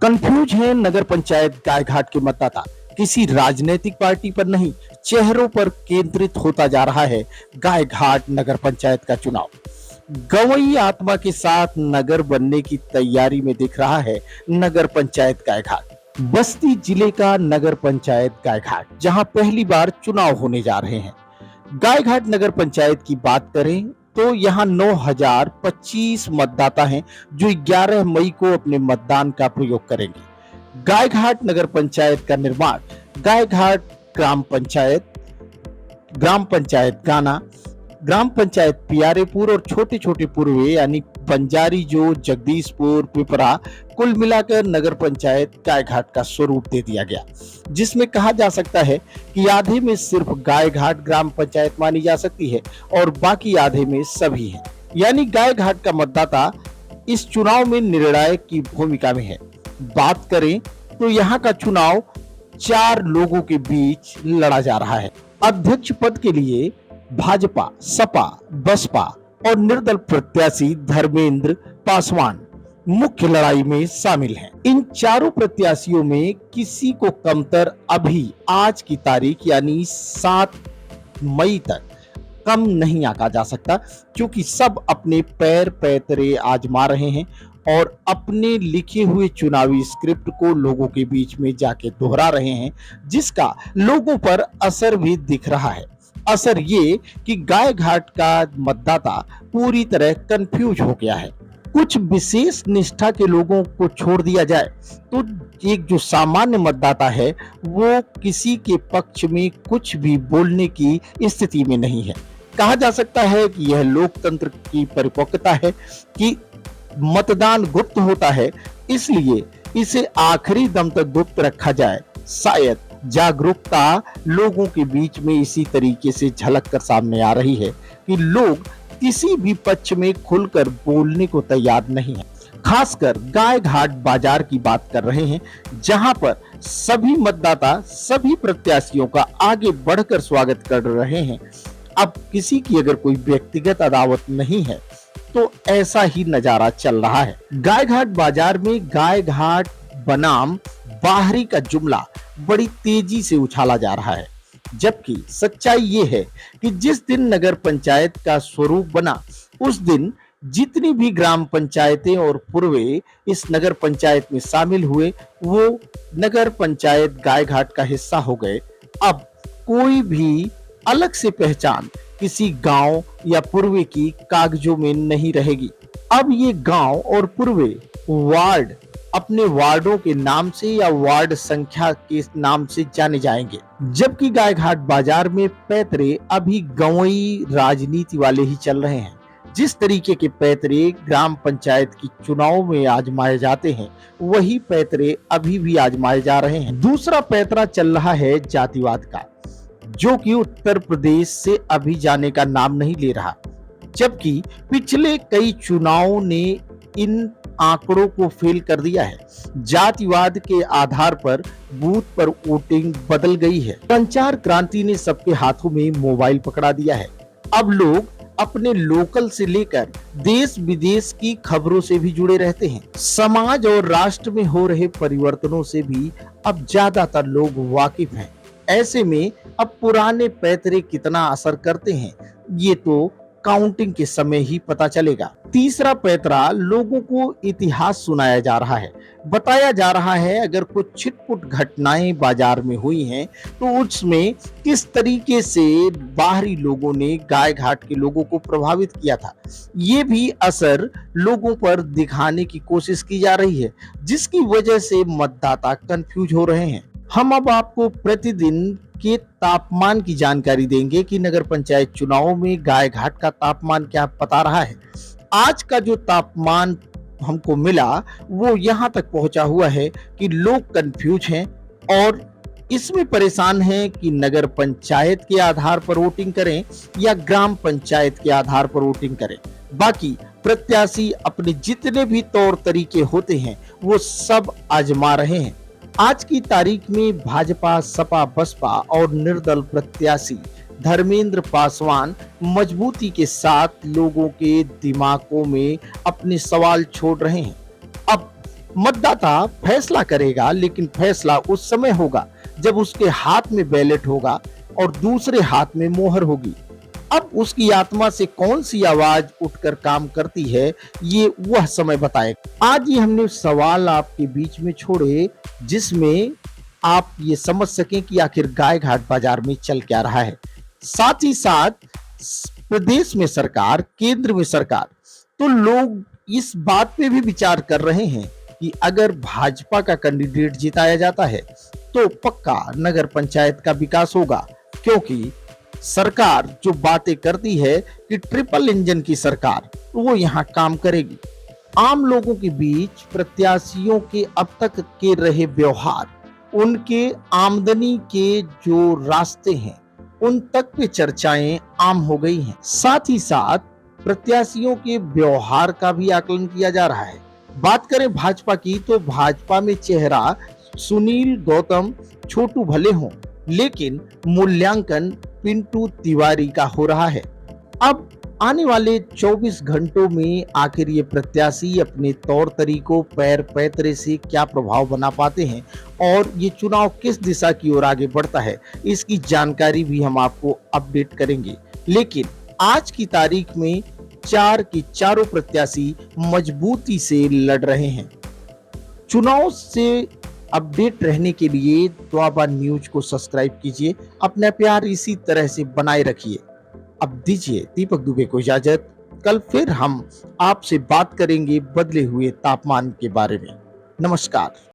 Confuse है नगर पंचायत गायघाट के मतदाता। किसी राजनीतिक पार्टी पर नहीं, चेहरों पर केंद्रित होता जा रहा है गायघाट नगर पंचायत का चुनाव। गवई आत्मा के साथ नगर बनने की तैयारी में दिख रहा है नगर पंचायत गायघाट। बस्ती जिले का नगर पंचायत गायघाट, जहां पहली बार चुनाव होने जा रहे हैं। गायघाट नगर पंचायत की बात करें तो यहाँ 9025 मतदाता हैं जो 11 मई को अपने मतदान का प्रयोग करेंगे। गायघाट नगर पंचायत का निर्माण गायघाट ग्राम पंचायत गाना, ग्राम पंचायत पियारेपुर और छोटे छोटे पूर्वे यानी बंजारी जो, जगदीशपुर, पिपरा, कुल मिलाकर नगर पंचायत गायघाट का स्वरूप दे दिया गया, जिसमें कहा जा सकता है कि आधे में सिर्फ गायघाट ग्राम पंचायत मानी जा सकती है और बाकी आधे में सभी है। यानी गायघाट का मतदाता इस चुनाव में निर्णायक की भूमिका में है। बात करें तो यहाँ का चुनाव 4 लोगों के बीच लड़ा जा रहा है। अध्यक्ष पद के लिए भाजपा, सपा, बसपा और निर्दल प्रत्याशी धर्मेंद्र पासवान मुख्य लड़ाई में शामिल हैं। इन चारों प्रत्याशियों में किसी को कमतर अभी आज की तारीख यानी 7 मई तक कम नहीं आंका जा सकता, क्योंकि सब अपने पैर पैतरे आजमा रहे हैं और अपने लिखे हुए चुनावी स्क्रिप्ट को लोगों के बीच में जाके दोहरा रहे हैं, जिसका लोगों पर असर भी दिख रहा है। असर ये कि गायघाट का मतदाता पूरी तरह कंफ्यूज हो गया है। कुछ विशेष निष्ठा के लोगों को छोड़ दिया जाए तो एक जो सामान्य मतदाता है वो किसी के पक्ष में कुछ भी बोलने की स्थिति में नहीं है। कहा जा सकता है कि यह लोकतंत्र की परिपक्वता है कि मतदान गुप्त होता है, इसलिए इसे आखिरी दम तक गुप्त रखा जाए। शायद जागरूकता लोगों के बीच में इसी तरीके से झलक कर सामने आ रही है कि लोग किसी भी पक्ष में खुलकर बोलने को तैयार नहीं है। खासकर गायघाट बाजार की बात कर रहे हैं, जहां पर सभी मतदाता सभी प्रत्याशियों का आगे बढ़कर स्वागत कर रहे हैं। अब किसी की अगर कोई व्यक्तिगत अदावत नहीं है तो ऐसा ही नजारा चल रहा है। गायघाट बाजार में गायघाट बनाम बाहरी का जुमला बड़ी तेजी से उछाला जा रहा है, जबकि सच्चाई ये है कि जिस दिन नगर पंचायत का स्वरूप बना उस दिन जितनी भी ग्राम पंचायतें और पूर्वे इस नगर पंचायत में शामिल हुए वो नगर पंचायत गायघाट का हिस्सा हो गए। अब कोई भी अलग से पहचान किसी गांव या पूर्वे की कागजों में नहीं रहेगी। अब ये गांव और पूर्वे वार्ड अपने वार्डों के नाम से या वार्ड संख्या के नाम से जाने जाएंगे, जबकि गायघाट बाजार में पैतरे अभी गवई राजनीति वाले ही चल रहे हैं। जिस तरीके के पैतरे ग्राम पंचायत की चुनाव में आजमाए जाते हैं वही पैतरे अभी भी आजमाए जा रहे हैं। दूसरा पैतरा चल रहा है जातिवाद का, जो कि उत्तर प्रदेश से अभी जाने का नाम नहीं ले रहा, जबकि पिछले कई चुनावों ने इन आंकड़ों को फेल कर दिया है। जातिवाद के आधार पर बूथ पर वोटिंग बदल गई है। संचार क्रांति ने सबके हाथों में मोबाइल पकड़ा दिया है। अब लोग अपने लोकल से लेकर देश विदेश की खबरों से भी जुड़े रहते हैं। समाज और राष्ट्र में हो रहे परिवर्तनों से भी अब ज्यादातर लोग वाकिफ हैं। ऐसे में अब पुराने पैतरे कितना असर करते हैं ये तो काउंटिंग के समय ही पता चलेगा। तीसरा पैतरा लोगों को इतिहास सुनाया जा रहा है। बताया जा रहा है अगर कुछ छिटपुट घटनाएं बाजार में हुई हैं तो उसमें किस तरीके से बाहरी लोगों ने गायघाट के लोगों को प्रभावित किया था। ये भी असर लोगों पर दिखाने की कोशिश की जा रही है, जिसकी वजह से मतदाता कंफ्यूज हो रहे हैं। हम अब आपको प्रतिदिन के तापमान की जानकारी देंगे कि नगर पंचायत चुनावों में गायघाट का तापमान क्या बता रहा है। आज का जो तापमान हमको मिला वो यहाँ तक पहुंचा हुआ है कि लोग कंफ्यूज हैं और इसमें परेशान हैं कि नगर पंचायत के आधार पर वोटिंग करें या ग्राम पंचायत के आधार पर वोटिंग करें। बाकी प्रत्याशी अपने जितने भी तौर तरीके होते हैं वो सब आजमा रहे हैं। आज की तारीख में भाजपा, सपा, बसपा और निर्दल प्रत्याशी धर्मेंद्र पासवान मजबूती के साथ लोगों के दिमागों में अपने सवाल छोड़ रहे हैं। अब मतदाता फैसला करेगा, लेकिन फैसला उस समय होगा जब उसके हाथ में बैलेट होगा और दूसरे हाथ में मोहर होगी। अब उसकी आत्मा से कौन सी आवाज उठकर काम करती है, ये वह समय बताएगा। आज ये हमने सवाल आपके बीच में छोड़े, जिसमें आप ये समझ सकें कि आखिर गाय घाट बाजार में चल क्या रहा है। साथ ही साथ प्रदेश में सरकार, केंद्र में सरकार, तो लोग इस बात पे भी विचार कर रहे हैं कि अगर भाजपा का कैंडिडेट जिताया जाता है तो पक्का नगर पंचायत का विकास होगा, क्योंकि सरकार जो बातें करती है कि ट्रिपल इंजन की सरकार, वो यहाँ काम करेगी। आम लोगों के बीच प्रत्याशियों के अब तक के रहे व्यवहार, उनके आमदनी के जो रास्ते हैं, उन तक पे चर्चाएं आम हो गई हैं। साथ ही साथ प्रत्याशियों के व्यवहार का भी आकलन किया जा रहा है। बात करें भाजपा की, तो भाजपा में चेहरा सुनील गौतम, छोटू भले हों, लेकिन मूल्यांकन पिंटू तिवारी का हो रहा है। अब आने वाले 24 घंटों में आखिर ये प्रत्याशी अपने तौर तरीकों, पैर पैतरे से क्या प्रभाव बना पाते हैं और ये चुनाव किस दिशा की ओर आगे बढ़ता है, इसकी जानकारी भी हम आपको अपडेट करेंगे। लेकिन आज की तारीख में चार की चारों प्रत्याशी मजबूती से लड़ रहे हैं। चुनाव से अपडेट रहने के लिए द्वाबा न्यूज को सब्सक्राइब कीजिए, अपना प्यार इसी तरह से बनाए रखिए। अब दीजिए दीपक दुबे को इजाजत। कल फिर हम आपसे बात करेंगे बदले हुए तापमान के बारे में। नमस्कार।